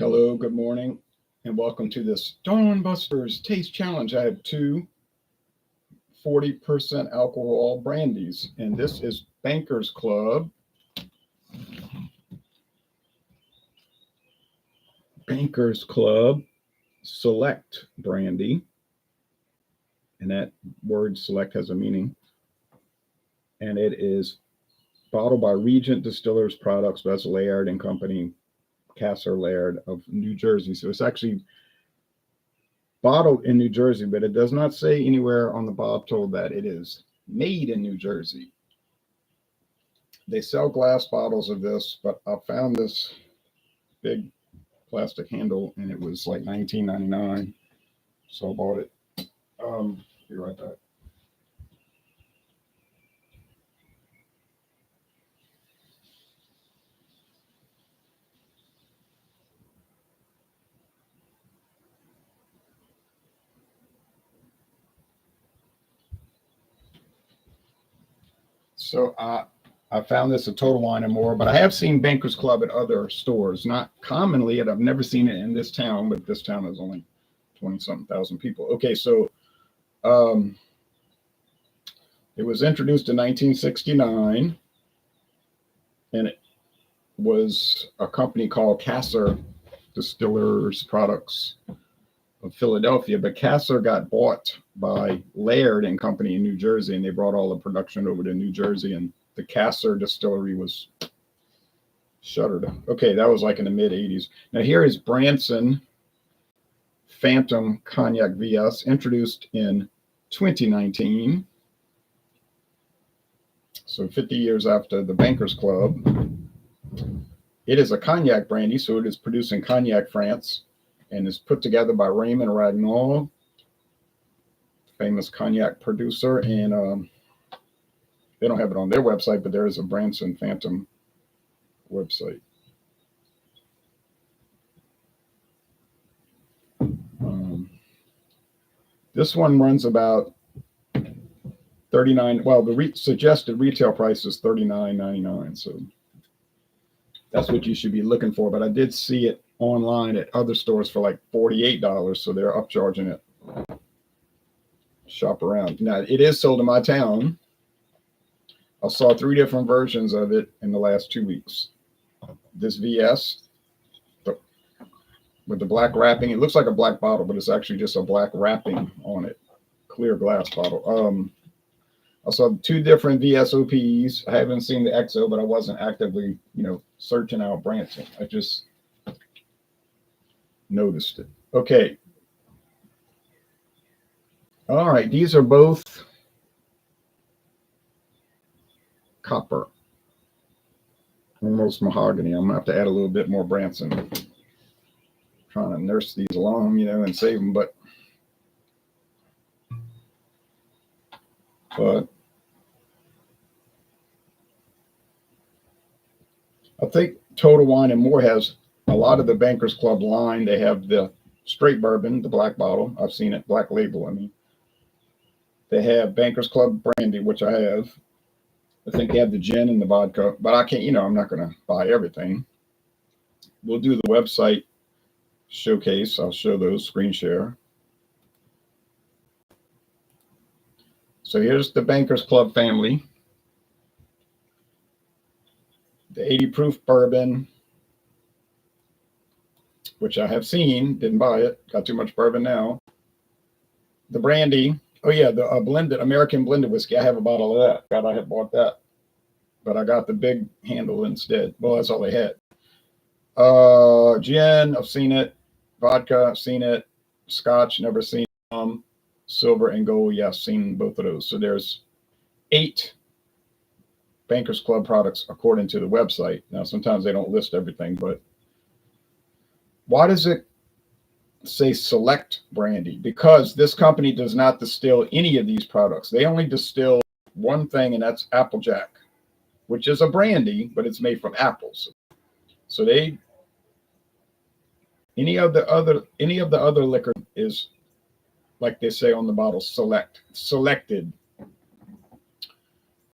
Hello, good morning, and welcome to this Dawn Busters Taste Challenge. I have two 40% alcohol brandies, and this is Bankers Club. Bankers Club Select Brandy, and that word select has a meaning. And it is bottled by Regent Distillers Products, that's Laird and Company, Kasser-Laird of New Jersey. So it's actually bottled in New Jersey, but it does not say anywhere on the bottle that it is made in New Jersey. They sell glass bottles of this, but I found this big plastic handle and it was like $19.99, so I bought it. Be right back. So I found this at Total Wine & More, but I have seen Bankers Club at other stores. Not commonly, and I've never seen it in this town, but this town is only 20-something thousand people. Okay, so it was introduced in 1969, and it was a company called Kasser Distillers Products of Philadelphia, but Kasser got bought by Laird and Company in New Jersey, and they brought all the production over to New Jersey, and the Kasser distillery was shuttered. Okay, that was like in the mid 80s. Now here is Branson Phantom Cognac V.S, introduced in 2019. So 50 years after the Bankers Club. It is a cognac brandy, so it is produced in Cognac, France, and is put together by Raymond Ragnaud, famous cognac producer. And they don't have it on their website, but there is a Branson Phantom website. This one runs about $39. Well, the suggested retail price is $39.99. So that's what you should be looking for. But I did see it online at other stores for like $48. So they're upcharging it. Shop around. Now, it is sold in my town. I saw 3 different versions of it in the last 2 weeks. This VS with the black wrapping. It looks like a black bottle, but it's actually just a black wrapping on it. Clear glass bottle. I saw 2 different VSOPs. I haven't seen the XO, but I wasn't actively, searching out Branson. I just noticed it. Okay. All right. These are both copper, almost mahogany. I'm gonna have to add a little bit more Branson. Trying to nurse these along, and save them, but I think Total Wine & More has a lot of the Bankers Club line. They have the straight bourbon, the black bottle. I've seen it, black label. I mean, they have Bankers Club brandy, which I have. I think they have the gin and the vodka, but I can't, I'm not going to buy everything. We'll do the website showcase. I'll show those, screen share. So here's the Bankers Club family. The 80 proof bourbon, which I have seen, didn't buy it, got too much bourbon now. The brandy, oh yeah, the blended, American blended whiskey. I have a bottle of that. God, I had bought that, but I got the big handle instead. Well, that's all they had. Gin, I've seen it. Vodka, I've seen it. Scotch, never seen them. Silver and gold, yeah, I've seen both of those. So there's 8 Bankers Club products according to the website. Now, sometimes they don't list everything, but why does it say select brandy? Because this company does not distill any of these products. They only distill one thing, and that's Applejack, which is a brandy, but it's made from apples. So any of the other liquor is, like they say on the bottle, selected.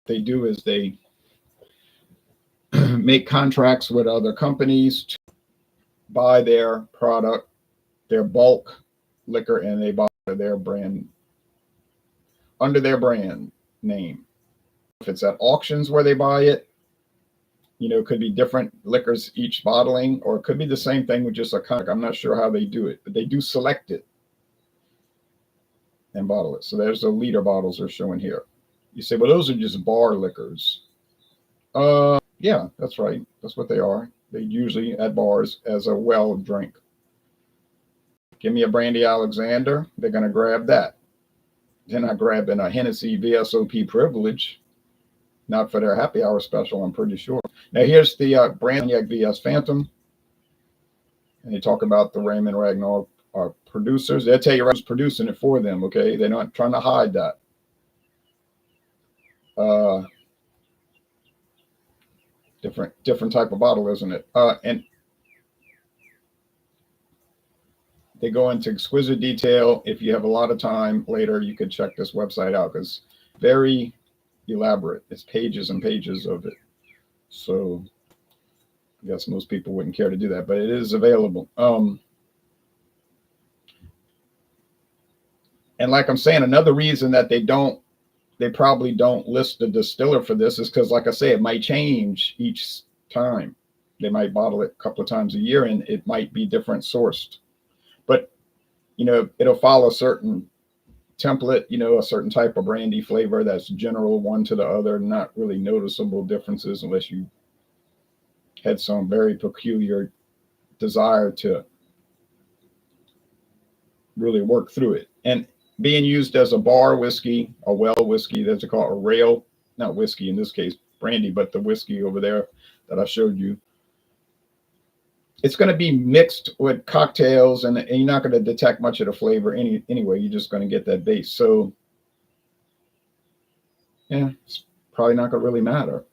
They do is they make contracts with other companies buy their product, their bulk liquor, and they buy their brand under their brand name. If it's at auctions where they buy it, it could be different liquors each bottling, or it could be the same thing with just a cognac. I'm not sure how they do it, but they do select it and bottle it. So there's the liter bottles they're showing here. You say, well, those are just bar liquors. Yeah, that's right. That's what they are. They usually at bars as a well drink. Give me a Brandy Alexander. They're going to grab that. They're not grabbing a Hennessy VSOP privilege. Not for their happy hour special, I'm pretty sure. Now, here's the Branson V.S. Phantom. And they talk about the Raymond Ragnaud producers. They'll tell you who's producing it for them, okay? They're not trying to hide that. Different type of bottle, isn't it? And they go into exquisite detail. If you have a lot of time later, you could check this website out because very elaborate. It's pages and pages of it. So I guess most people wouldn't care to do that, but it is available. And like I'm saying, another reason that they probably don't list the distiller for this is because, like I say, it might change each time. They might bottle it a couple of times a year and it might be different sourced. But, it'll follow a certain template, a certain type of brandy flavor that's general one to the other, not really noticeable differences unless you had some very peculiar desire to really work through it. And being used as a bar whiskey, a well whiskey, that's called a rail, not whiskey in this case, brandy, but the whiskey over there that I showed you. It's going to be mixed with cocktails, and you're not going to detect much of the flavor anyway. You're just going to get that base. So, yeah, it's probably not going to really matter.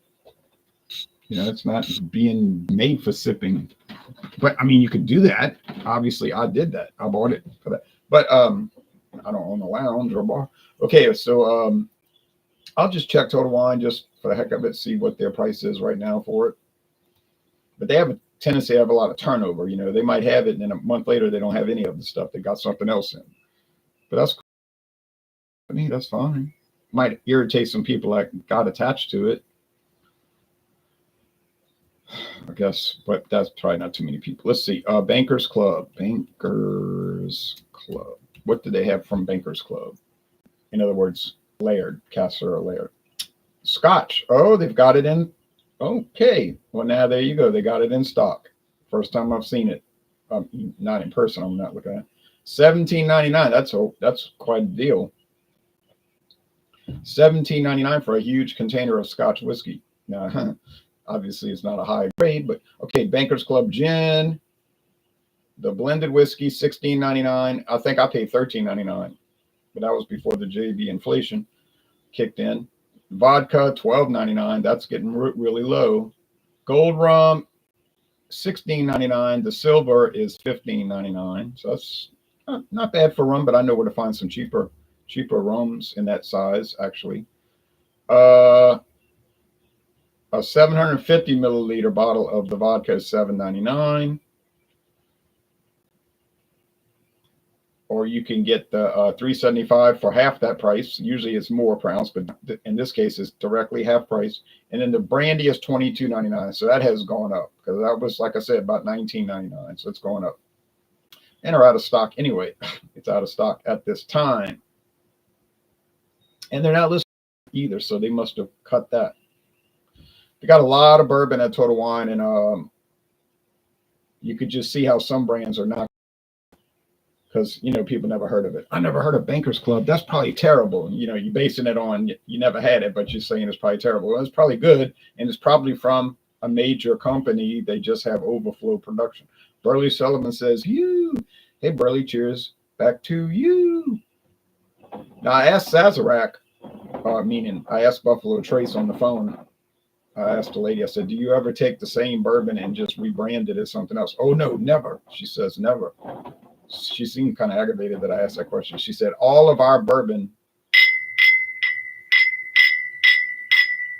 It's not being made for sipping. But, I mean, you could do that. Obviously, I did that. I bought it for that. But I don't own a lounge or a bar. Okay, so I'll just check Total Wine just for the heck of it, see what their price is right now for it. But they have a tendency to have a lot of turnover. They might have it, and then a month later they don't have any of the stuff. They got something else in. But that's cool. I mean, that's fine. Might irritate some people that got attached to it, I guess, but that's probably not too many people. Let's see. Bankers Club. Bankers Club. What do they have from Bankers Club? In other words, Laird, Kasser-Laird. Scotch. Oh, they've got it in. Okay. Well, now there you go. They got it in stock. First time I've seen it. Not in person. I'm not looking at it. $17.99. That's quite a deal. $17.99 for a huge container of Scotch whiskey. Now, obviously, it's not a high grade, but okay. Bankers Club Gin. The blended whiskey, $16.99. I think I paid $13.99, but that was before the JB inflation kicked in. Vodka, $12.99. That's getting really low. Gold rum, $16.99. The silver is $15.99. So that's not bad for rum, but I know where to find some cheaper rums in that size, actually. A 750 milliliter bottle of the vodka is $7.99. Or you can get the $3.75 for half that price. Usually it's more per ounce, but in this case it's directly half price. And then the brandy is $22.99. So that has gone up because that was, like I said, about $19.99. So it's going up. And they're out of stock anyway. It's out of stock at this time. And they're not listed either, so they must have cut that. They got a lot of bourbon at Total Wine, and you could just see how some brands are not, because people never heard of it. I never heard of Bankers Club. That's probably terrible. You're basing it on you never had it, but you're saying it's probably terrible. Well, it's probably good, and it's probably from a major company. They just have overflow production. Burley Sullivan says, hey Burley, cheers. Back to you. Now I asked Sazerac, meaning I asked Buffalo Trace on the phone. I asked the lady, I said, do you ever take the same bourbon and just rebrand it as something else? Oh, no, never. She says, never. She seemed kind of aggravated that I asked that question. She said, all of our bourbon,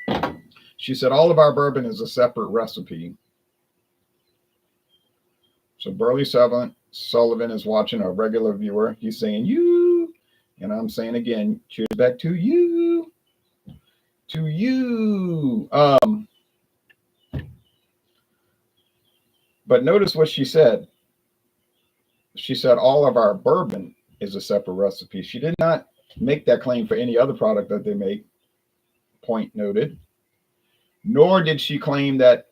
is a separate recipe. So Burley Sullivan is watching, a regular viewer. He's saying you, and I'm saying again, cheers back to you. To you. But notice what she said. She said all of our bourbon is a separate recipe. She did not make that claim for any other product that they make. Point noted. Nor did she claim that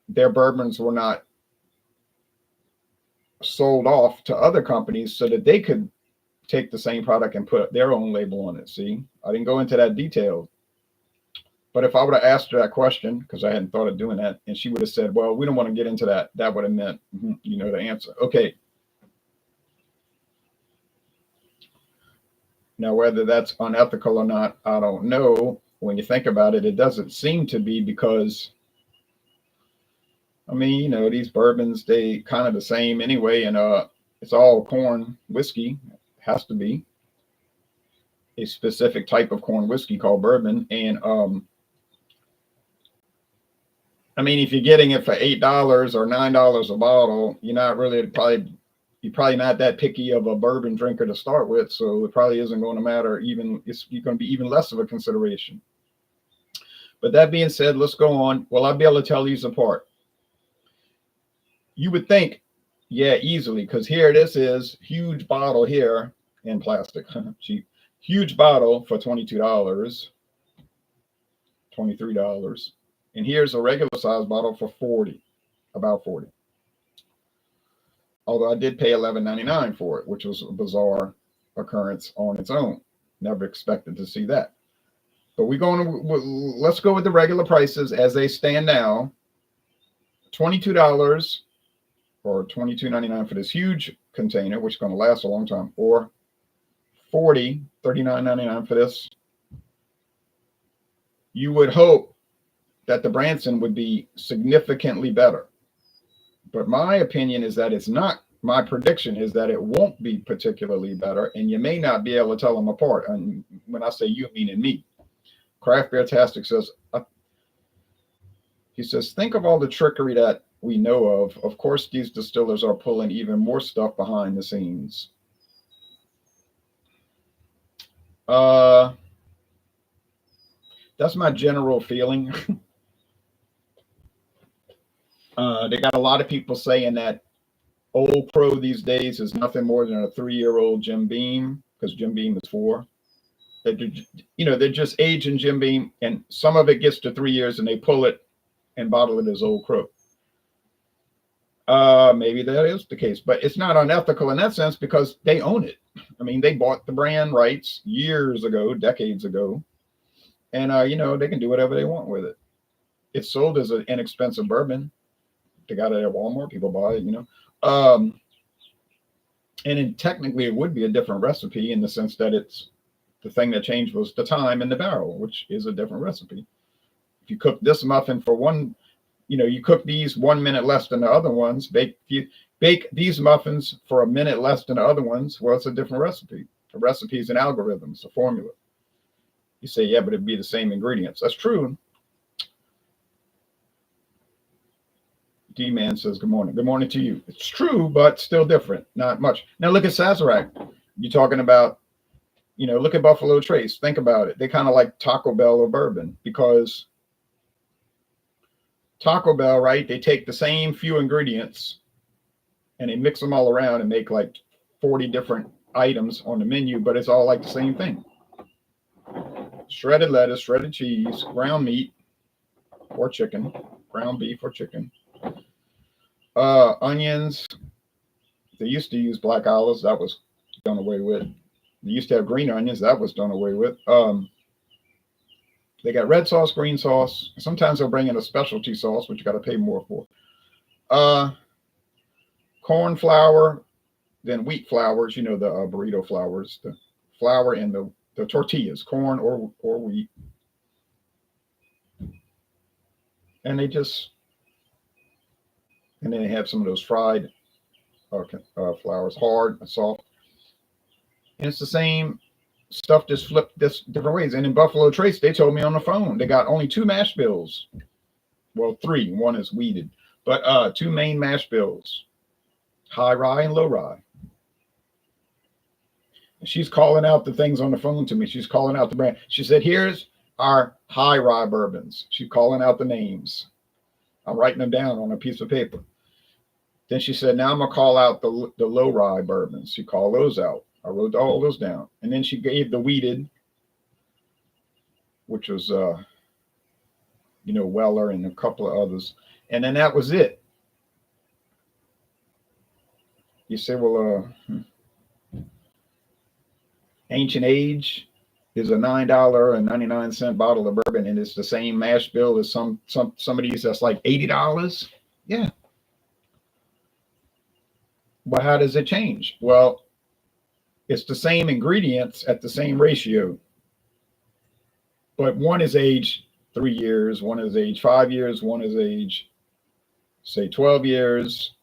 their bourbons were not sold off to other companies so that they could take the same product and put their own label on it. See, I didn't go into that detail. But if I would have asked her that question, because I hadn't thought of doing that, and she would have said, well, we don't want to get into that, that would have meant, you know, the answer. Okay. Now, whether that's unethical or not, I don't know. When you think about it, it doesn't seem to be, because, I mean, you know, these bourbons, they kind of the same anyway, and it's all corn whiskey. It has to be a specific type of corn whiskey called bourbon. And I mean, if you're getting it for $8 or $9 a bottle, you're not really you're probably not that picky of a bourbon drinker to start with. So it probably isn't going to matter. You're going to be even less of a consideration. But that being said, let's go on. Well, I'll be able to tell these apart. You would think, yeah, easily, because here this is huge bottle here in plastic, cheap, huge bottle for $22, $23. And here's a regular size bottle for $40, about $40. Although I did pay $11.99 for it, which was a bizarre occurrence on its own. Never expected to see that. But let's go with the regular prices as they stand now. $22 or $22.99 for this huge container, which is going to last a long time, or $39.99 for this. You would hope that the Branson would be significantly better. But my opinion is that it's not. My prediction is that it won't be particularly better, and you may not be able to tell them apart. And when I say you, meaning me. Craft Beer Tastic says, he says, think of all the trickery that we know of. Of course, these distillers are pulling even more stuff behind the scenes. That's my general feeling. They got a lot of people saying that Old Crow these days is nothing more than a 3-year-old Jim Beam, because Jim Beam is 4. They're just aging Jim Beam, and some of it gets to 3 years, and they pull it and bottle it as Old Crow. Maybe that is the case, but it's not unethical in that sense because they own it. I mean, they bought the brand rights years ago, decades ago, and they can do whatever they want with it. It's sold as an inexpensive bourbon. They got it at Walmart. People buy it, and technically it would be a different recipe in the sense that it's the thing that changed was the time in the barrel, which is a different recipe. If you cook this muffin for you cook these 1 minute less than the other ones, bake these muffins for a minute less than the other ones, well, it's a different recipe. A recipe is an algorithm, it's a formula. You say, yeah, but it'd be the same ingredients. That's true. D-Man says, good morning. Good morning to you. It's true, but still different. Not much. Now look at Sazerac. You're talking about, look at Buffalo Trace. Think about it. They kind of like Taco Bell or bourbon, because Taco Bell, right? They take the same few ingredients and they mix them all around and make like 40 different items on the menu, but it's all like the same thing. Shredded lettuce, shredded cheese, ground meat or chicken, ground beef or chicken. Onions. They used to use black olives. That was done away with. They used to have green onions. That was done away with. They got red sauce, green sauce. Sometimes they'll bring in a specialty sauce, which you got to pay more for. Corn flour, then wheat flours. The burrito flours, the flour and the tortillas, corn or wheat. And then they have some of those fried flours, hard and soft. And it's the same stuff, just flipped this different ways. And in Buffalo Trace, they told me on the phone, they got only 2 mash bills. Well, 3. One is weeded, but 2 main mash bills. high rye and low rye. She's calling out the things on the phone to me. She's calling out the brand. She said, here's our high rye bourbons. She's calling out the names. I'm writing them down on a piece of paper. Then she said, now I'm going to call out the low rye bourbons. She called those out. I wrote all those down. And then she gave the wheated, which was, Weller and a couple of others. And then that was it. You say, well, Ancient Age is a $9.99 bottle of bourbon, and it's the same mash bill as some of these that's like $80. Yeah. But how does it change? Well, it's the same ingredients at the same ratio. But one is aged 3 years, one is aged 5 years, one is aged, say, 12 years.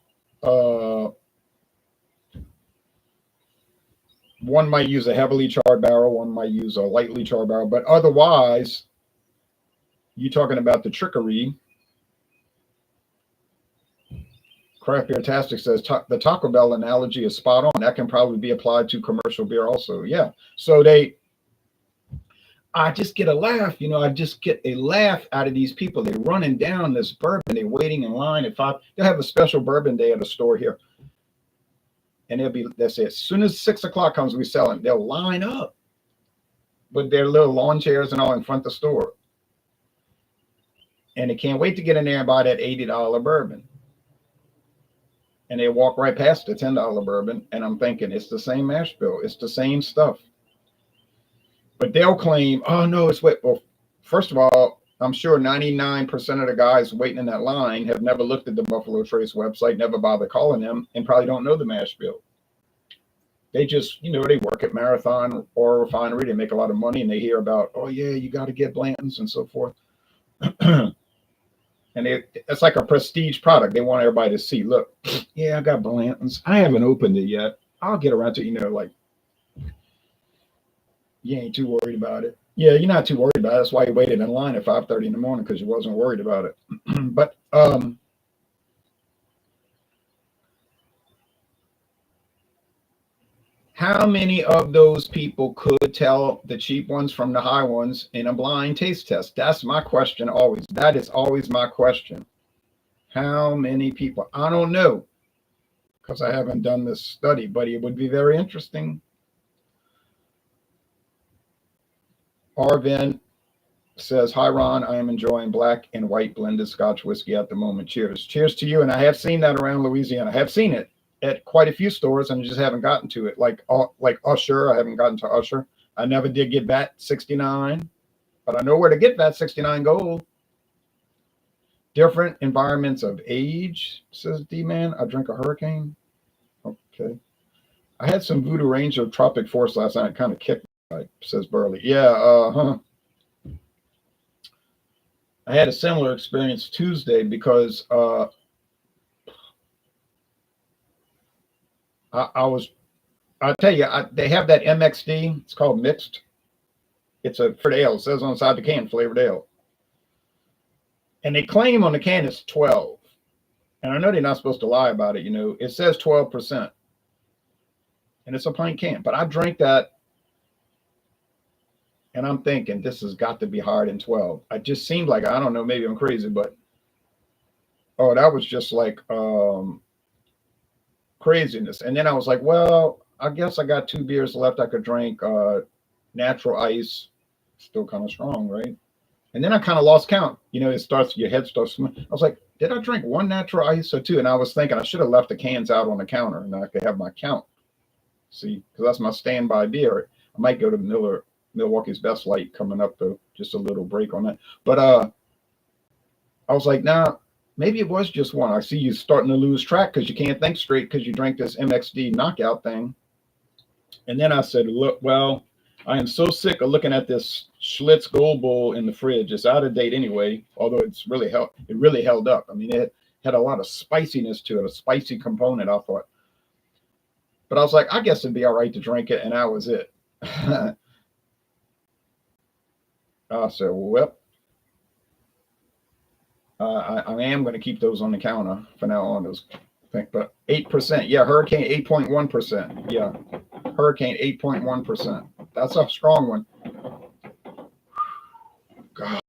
One might use a heavily charred barrel, one might use a lightly charred barrel, but otherwise, you're talking about the trickery. Craft Beer Tastic says the Taco Bell analogy is spot on. That can probably be applied to commercial beer also. Yeah. So I just get a laugh, I just get a laugh out of these people. They're running down this bourbon. They're waiting in line at 5. They'll have a special bourbon day at a store here. And that's it. As soon as 6 o'clock comes, we sell them. They'll line up with their little lawn chairs and all in front of the store. And they can't wait to get in there and buy that $80 bourbon. And they walk right past the $10 bourbon. And I'm thinking, it's the same mash bill. It's the same stuff. But they'll claim, oh, no, it's wet. Well, first of all, I'm sure 99% of the guys waiting in that line have never looked at the Buffalo Trace website, never bothered calling them, and probably don't know the mash bill. They just, they work at Marathon or Refinery. They make a lot of money, and they hear about, oh, yeah, you got to get Blanton's and so forth. And it's like a prestige product. They want everybody to see, look, yeah, I got Blanton's. I haven't opened it yet. I'll get around to, you ain't too worried about it. Yeah, you're not too worried about it. That's why you waited in line at 5:30 in the morning, because you wasn't worried about it. But how many of those people could tell the cheap ones from the high ones in a blind taste test? That's my question always. That is always my question. How many people? I don't know, because I haven't done this study, but it would be very interesting. Arvin says, hi, Ron. I am enjoying black and white blended Scotch whiskey at the moment. Cheers. Cheers to you. And I have seen that around Louisiana. I have seen it at quite a few stores, and I just haven't gotten to it. Like Usher, I haven't gotten to Usher. I never did get VAT 69, but I know where to get VAT 69 Gold. Different environments of age, says D-Man. I drink a Hurricane. Okay. I had some Voodoo Ranger Tropic Force last night. It kind of kicked me, says Burley. Yeah, I had a similar experience Tuesday because I'll tell you, they have that MXD. It's called mixed. It's for the ale. It says on the side of the can, flavored ale. And they claim on the can it's 12. And I know they're not supposed to lie about it. It says 12%. And it's a pint can. But I drank that, and I'm thinking this has got to be higher than 12. It just seemed like, I don't know, maybe I'm crazy, but that was just like craziness. And then I was like, well, I guess I got 2 beers left. I could drink natural ice, still kind of strong, right? And then I kind of lost count. Your head starts swimming. I was like, did I drink 1 natural ice or 2? And I was thinking I should have left the cans out on the counter, and I could have my count. See, because that's my standby beer. I might go to Milwaukee's Best Light coming up, though, just a little break on that. But I was like, nah, maybe it was just 1. I see you starting to lose track because you can't think straight because you drank this MXD knockout thing. And then I said, look, well, I am so sick of looking at this Schlitz Gold Bull in the fridge. It's out of date anyway, although it really held up. I mean, it had a lot of spiciness to it, a spicy component, I thought. But I was like, I guess it'd be all right to drink it, and that was it. I said, well, I am going to keep those on the counter from now on, those think, but 8%. Yeah, hurricane 8.1%. Yeah, hurricane 8.1%. That's a strong one. God.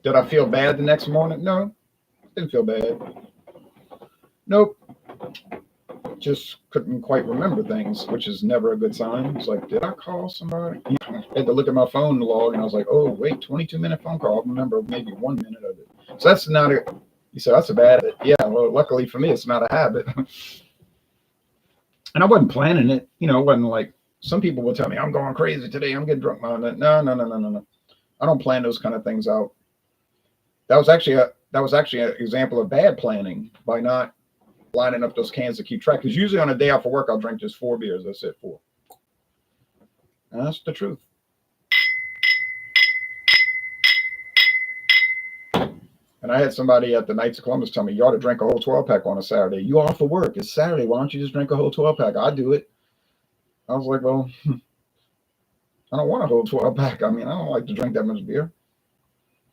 Did I feel bad the next morning? No, didn't feel bad. Nope. Just couldn't quite remember things, which is never a good sign. It's like, did I call somebody? I had to look at my phone log, and I was like, oh, wait, 22-minute phone call. I remember maybe 1 minute of it. So that's not a, you said, that's a bad habit. Yeah, well, luckily for me, it's not a habit. And I wasn't planning it. It wasn't like some people will tell me, I'm going crazy today. I'm getting drunk. No, no, no, no, no, no. I don't plan those kind of things out. That was actually an example of bad planning by not lining up those cans to keep track. Because usually on a day off of work, I'll drink just 4 beers. That's it, 4. And that's the truth. And I had somebody at the Knights of Columbus tell me, you ought to drink a whole 12-pack on a Saturday. You off of work. It's Saturday. Why don't you just drink a whole 12-pack? I do it. I was like, well, I don't want a whole 12-pack. I mean, I don't like to drink that much beer.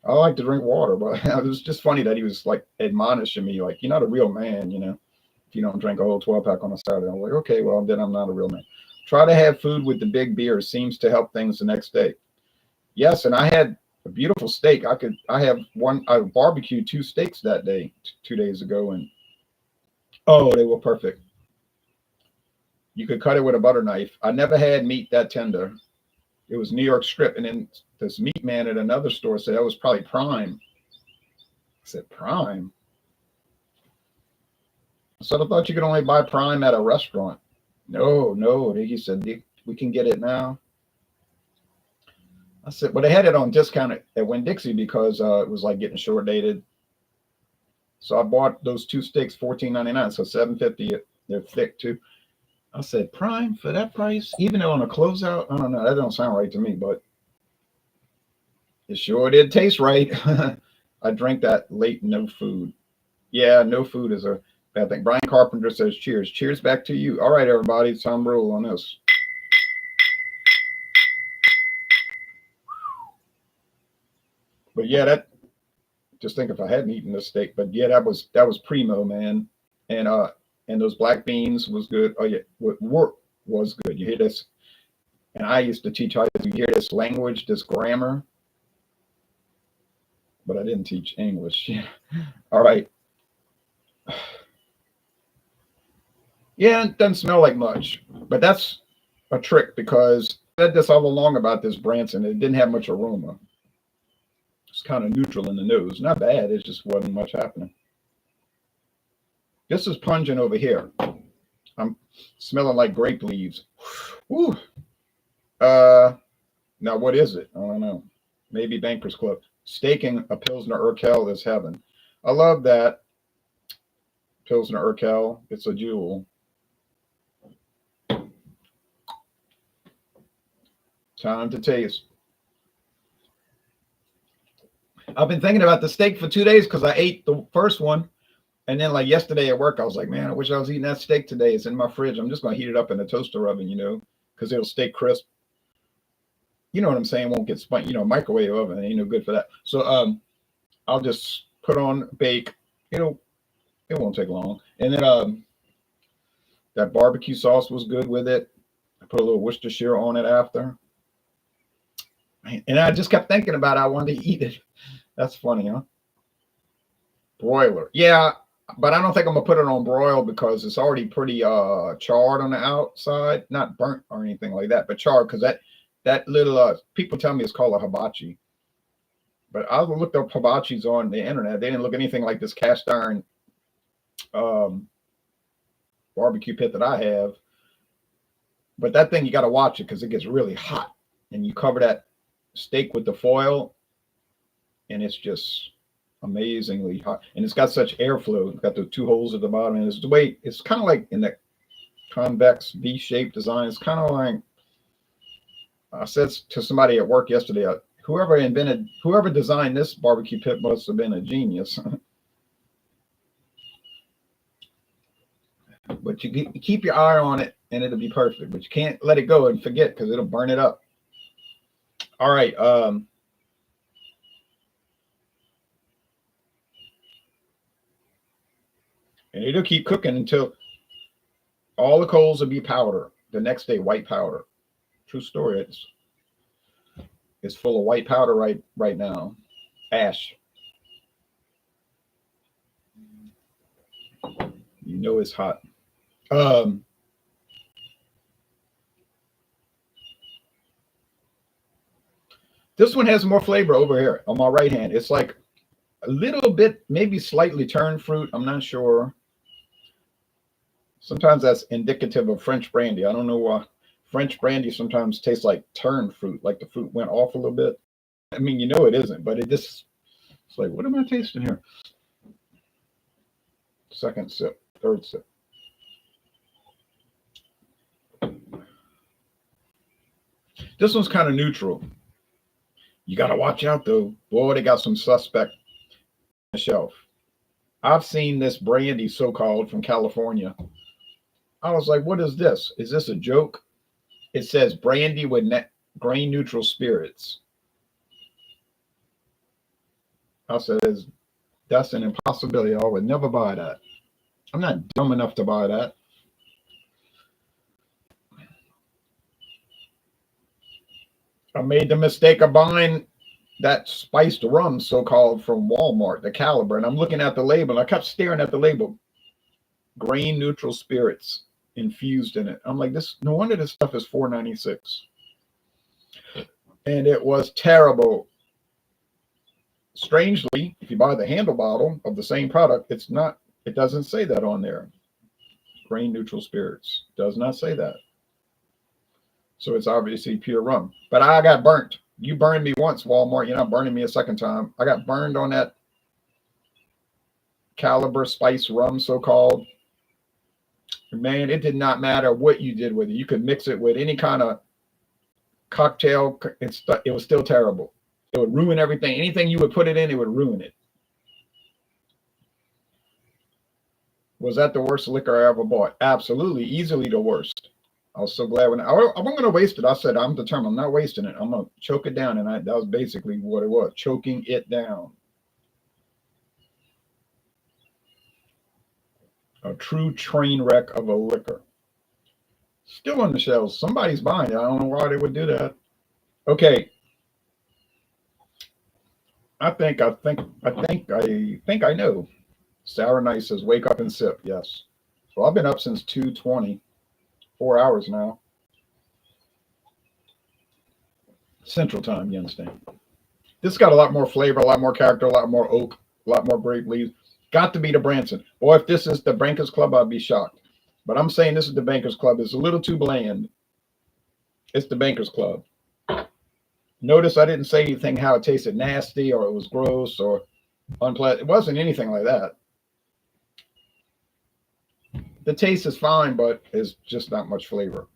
I like to drink water. But it was just funny that he was like admonishing me, like, you're not a real man, if you don't drink a whole 12-pack on a Saturday. I'm like, okay, well, then I'm not a real man. Try to have food with the big beers. Seems to help things the next day. Yes, and I had a beautiful steak. I barbecued 2 steaks that day, 2 days ago, and oh, they were perfect. You could cut it with a butter knife. I never had meat that tender. It was New York strip, and then this meat man at another store said that was probably prime. I said, prime? I said, I thought you could only buy prime at a restaurant. No. He said, we can get it now. I said, well, they had it on discount at Winn-Dixie because it was like getting short dated. So I bought those 2 steaks, $14.99, so $7.50. They're thick too. I said, prime for that price, even though on a closeout. I don't know. That don't sound right to me, but it sure did taste right. I drank that late, no food. Yeah, no food is a bad thing. Brian Carpenter says, cheers. Cheers back to you. All right, everybody. It's time to roll on this. But yeah, just think if I hadn't eaten this steak. But yeah, that was primo, man. And those black beans was good. Oh yeah, work was good. You hear this? And I used to teach how to hear this language, this grammar. But I didn't teach English. All right. Yeah, it doesn't smell like much, but that's a trick because I said this all along about this Branson. It didn't have much aroma. It's kind of neutral in the nose. Not bad. It just wasn't much happening. This is pungent over here. I'm smelling like grape leaves. Woo. Now what is it? I don't know. Maybe Bankers Club. Staking a Pilsner Urquell is heaven. I love that. Pilsner Urquell. It's a jewel. Time to taste. I've been thinking about the steak for 2 days because I ate the first one. And then like yesterday at work, I was like, man, I wish I was eating that steak today. It's in my fridge. I'm just going to heat it up in the toaster oven, because it'll stay crisp. You know what I'm saying? Won't get spun, microwave oven ain't no good for that. So I'll just put on bake. It won't take long. And then that barbecue sauce was good with it. I put a little Worcestershire on it after. And I just kept thinking about it. I wanted to eat it. That's funny, huh? Broiler. Yeah, but I don't think I'm going to put it on broil because it's already pretty charred on the outside. Not burnt or anything like that, but charred because that little, people tell me it's called a hibachi. But I looked up hibachis on the internet. They didn't look anything like this cast iron barbecue pit that I have. But that thing, you got to watch it because it gets really hot. And you cover that steak with the foil, and it's just amazingly hot. And it's got such airflow. It's got the 2 holes at the bottom. And it's the way, it's kind of like in that convex V-shaped design. It's kind of like, I said to somebody at work yesterday, whoever designed this barbecue pit must have been a genius. But you keep your eye on it and it'll be perfect. But you can't let it go and forget because it'll burn it up. All right. And it'll keep cooking until all the coals will be powder. The next day, white powder. True story. It's full of white powder right now. Ash. You know it's hot. This one has more flavor over here on my right hand. It's like a little bit, maybe slightly turned fruit. I'm not sure. Sometimes that's indicative of French brandy. I don't know why. French brandy sometimes tastes like turned fruit, like the fruit went off a little bit. I mean, you know it isn't, but it's like, what am I tasting here? Second sip, third sip. This one's kind of neutral. You got to watch out, though. Boy, they got some suspect on the shelf. I've seen this brandy, so-called, from California. I was like, what is this? Is this a joke? It says brandy with grain neutral spirits. I said, that's an impossibility. I would never buy that. I'm not dumb enough to buy that. I made the mistake of buying that spiced rum, so-called, from Walmart, the Caliber. And I'm looking at the label. I kept staring at the label. Grain neutral spirits infused in it. I'm like, no wonder this stuff is $4.96. And it was terrible. Strangely, if you buy the handle bottle of the same product, it doesn't say that on there. Grain neutral spirits does not say that. So it's obviously pure rum. But I got burnt. You burned me once, Walmart. You're not burning me a second time. I got burned on that Caliber spice rum, so-called. Man, it did not matter what you did with it. You could mix it with any kind of cocktail. It was still terrible. It would ruin everything. Anything you would put it in, it would ruin it. Was that the worst liquor I ever bought? Absolutely. Easily the worst. I was so glad when I wasn't going to waste it. I said, I'm determined. I'm not wasting it. I'm going to choke it down. And that was basically what it was, choking it down. A true train wreck of a liquor. Still on the shelves. Somebody's buying it. I don't know why they would do that. Okay. I think I know. Sour Night says, wake up and sip. Yes. So I've been up since 2:20. 4 hours now. Central Time, you understand. This got a lot more flavor, a lot more character, a lot more oak, a lot more grape leaves. Got to be the Branson. Or if this is the Bankers Club, I'd be shocked. But I'm saying this is the Bankers Club. It's a little too bland. It's the Bankers Club. Notice I didn't say anything how it tasted nasty or it was gross or unpleasant. It wasn't anything like that. The taste is fine, but it's just not much flavor.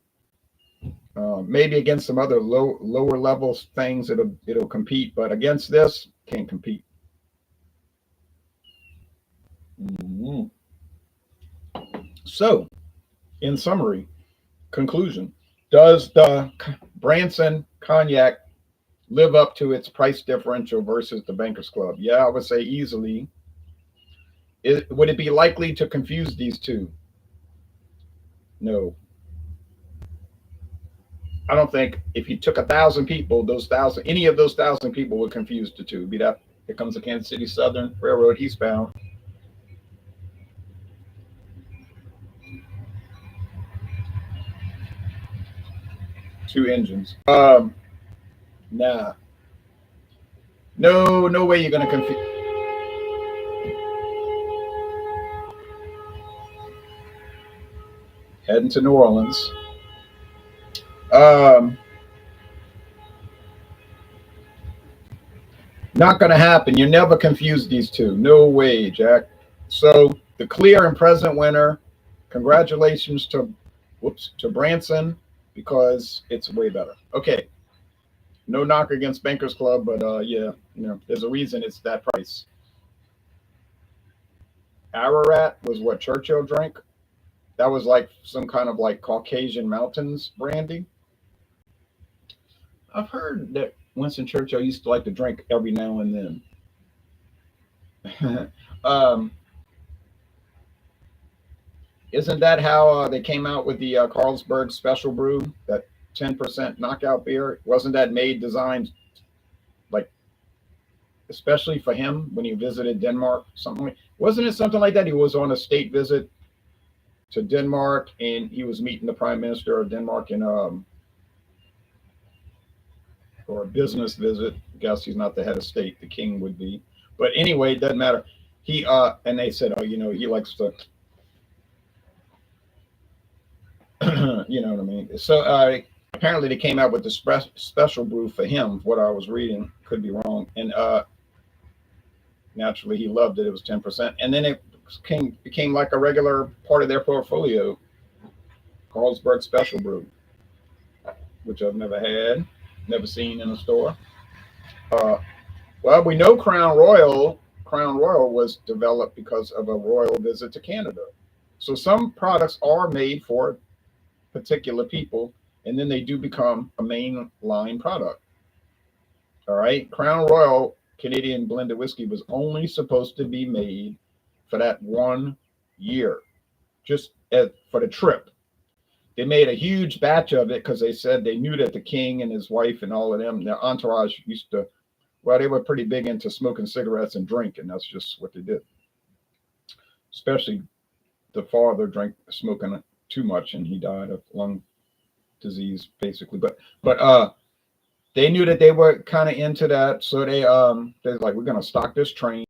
Maybe against some other lower level things, it'll compete, but against this, can't compete. Mm-hmm. So, in summary, conclusion: does the Branson Cognac live up to its price differential versus the Bankers Club? Yeah, I would say easily. Would it be likely to confuse these two? No. I don't think if you took 1,000 people, any of those 1,000 people would confuse the two. Be that here comes the Kansas City Southern Railroad eastbound. Two engines. Nah. No way you're gonna confuse. Heading to New Orleans. Not going to happen. You never confuse these two. No way, Jack. So the clear and present winner, congratulations to Branson, because it's way better. Okay. No knock against Bankers Club, but yeah, there's a reason it's that price. Ararat was what Churchill drank. That was like some kind of like Caucasian mountains brandy. I've heard that Winston Churchill used to like to drink every now and then. Isn't that how they came out with the Carlsberg Special Brew, that 10% knockout beer? Wasn't that designed like especially for him when he visited Denmark? Something like, wasn't it something like that? He was on a state visit to Denmark and he was meeting the Prime Minister of Denmark in or a business visit. I guess he's not the head of state, the king would be. But anyway, it doesn't matter. He and they said, oh, he likes to you know what I mean? So apparently they came out with the special brew for him. What I was reading, could be wrong, and naturally he loved it. It was 10%, and then it became like a regular part of their portfolio. Carlsberg Special Brew, which I've never had, never seen in a store. Uh, well, we know Crown Royal. Crown Royal was developed because of a royal visit to Canada. So some products are made for particular people, and then they do become a mainline product. All right. Crown Royal Canadian blended whiskey was only supposed to be made for that 1 year, just for the trip. They made a huge batch of it because they said they knew that the king and his wife and all of them, their entourage used to, well, they were pretty big into smoking cigarettes and drinking. That's just what they did. Especially the father drank smoking too much and he died of lung disease basically. But they knew that they were kind of into that, so they're like, we're gonna stock this train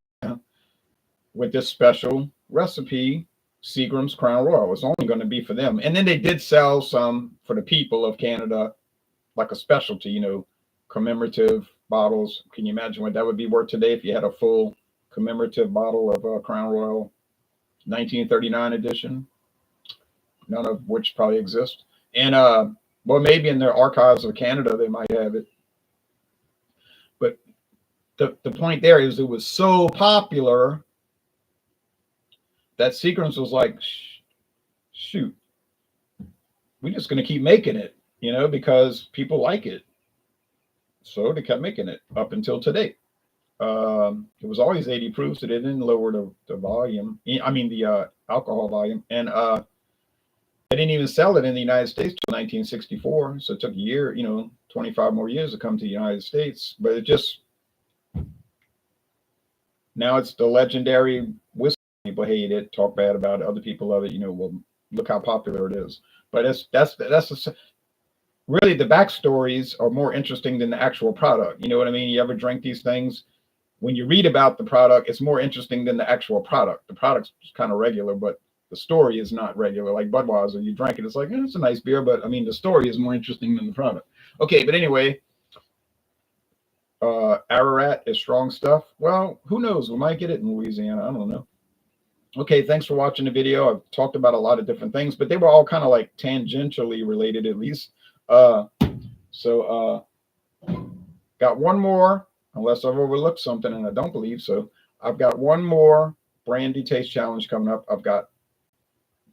with this special recipe, Seagram's Crown Royal. It's only going to be for them. And then they did sell some for the people of Canada, like a specialty, commemorative bottles. Can you imagine what that would be worth today if you had a full commemorative bottle of Crown Royal 1939 edition? None of which probably exist. And well, maybe in their archives of Canada they might have it. But the point there is it was so popular that Seagram's was like, shoot, we're just going to keep making it, because people like it. So they kept making it up until today. It was always 80 proof, so they didn't lower the volume. I mean, the alcohol volume. And they didn't even sell it in the United States till 1964. So it took a year, 25 more years to come to the United States. But it just, now it's the legendary whiskey. People hate it, talk bad about it. Other people love it. Well, look how popular it is. But that's really, the backstories are more interesting than the actual product. You know what I mean? You ever drink these things? When you read about the product, it's more interesting than the actual product. The product's kind of regular, but the story is not regular. Like Budweiser, you drank it, it's like, it's a nice beer, but I mean, the story is more interesting than the product. Okay, but anyway, Ararat is strong stuff. Well, who knows? We might get it in Louisiana. I don't know. Okay, thanks for watching the video. I've talked about a lot of different things, but they were all kind of like tangentially related, at least. Got one more, unless I've overlooked something, and I don't believe so. I've got one more brandy taste challenge coming up. I've got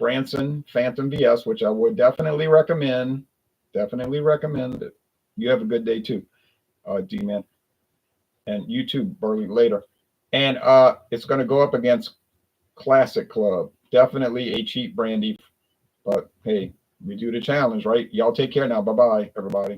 Branson Phantom V.S, which I would definitely recommend. Definitely recommend it. You have a good day too, D-Man. And you too, Burley, later. And it's going to go up against Classic Club. Definitely a cheap brandy, but hey, we do the challenge, right? Y'all take care now. Bye-bye, everybody.